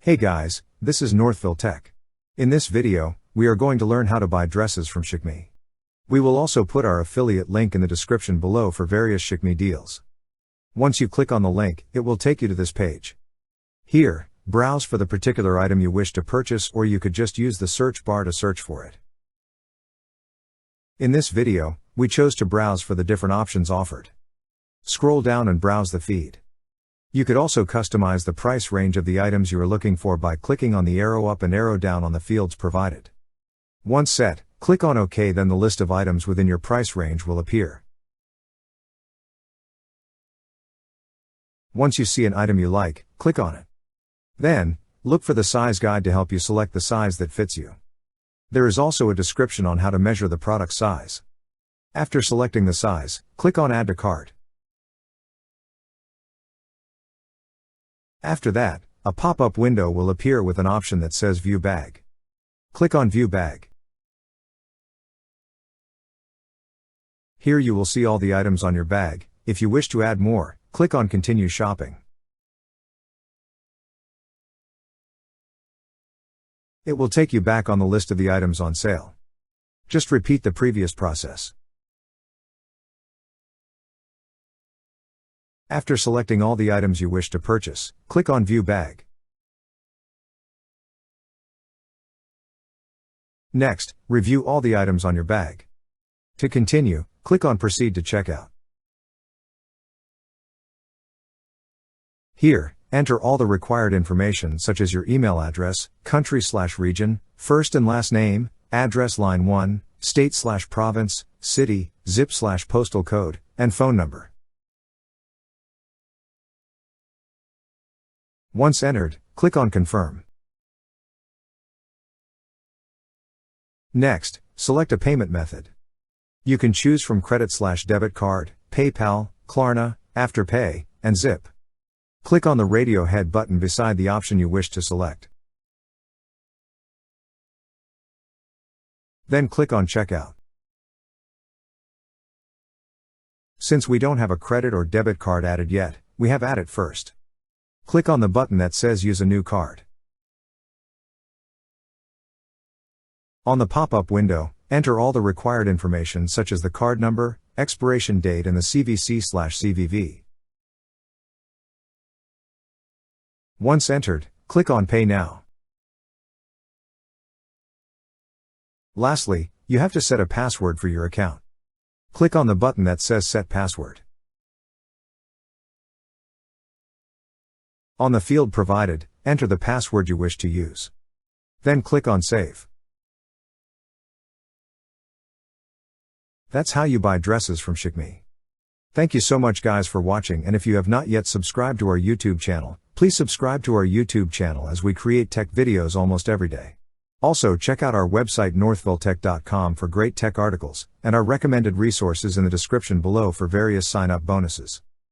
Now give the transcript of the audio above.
Hey guys, this is Northville Tech. In this video, we are going to learn how to buy dresses from Chicme. We will also put our affiliate link in the description below for various Chicme deals. Once you click on the link, it will take you to this page. Here, browse for the particular item you wish to purchase, or you could just use the search bar to search for it. In this video, we chose to browse for the different options offered. Scroll down and browse the feed. You could also customize the price range of the items you are looking for by clicking on the arrow up and arrow down on the fields provided. Once set, click on OK, then the list of items within your price range will appear. Once you see an item you like, click on it. Then, look for the size guide to help you select the size that fits you. There is also a description on how to measure the product size. After selecting the size, click on Add to Cart. After that, a pop-up window will appear with an option that says View Bag. Click on View Bag. Here you will see all the items on your bag. If you wish to add more, click on Continue Shopping. It will take you back on the list of the items on sale. Just repeat the previous process. After selecting all the items you wish to purchase, click on View Bag. Next, review all the items on your bag. To continue, click on Proceed to Checkout. Here, enter all the required information such as your email address, country/region, first and last name, address line 1, state/province, city, zip/postal code, and phone number. Once entered, click on Confirm. Next, select a payment method. You can choose from credit/debit card, PayPal, Klarna, Afterpay, and Zip. Click on the radio head button beside the option you wish to select. Then click on Checkout. Since we don't have a credit or debit card added yet, we have add it first. Click on the button that says Use a new card. On the pop-up window, enter all the required information such as the card number, expiration date, and the CVC/CVV. Once entered, click on Pay Now. Lastly, you have to set a password for your account. Click on the button that says Set Password. On the field provided, enter the password you wish to use. Then click on Save. That's how you buy dresses from Chicme. Thank you so much guys for watching, and if you have not yet subscribed to our YouTube channel, please subscribe to our YouTube channel as we create tech videos almost every day. Also check out our website northvilletech.com for great tech articles, and our recommended resources in the description below for various sign-up bonuses.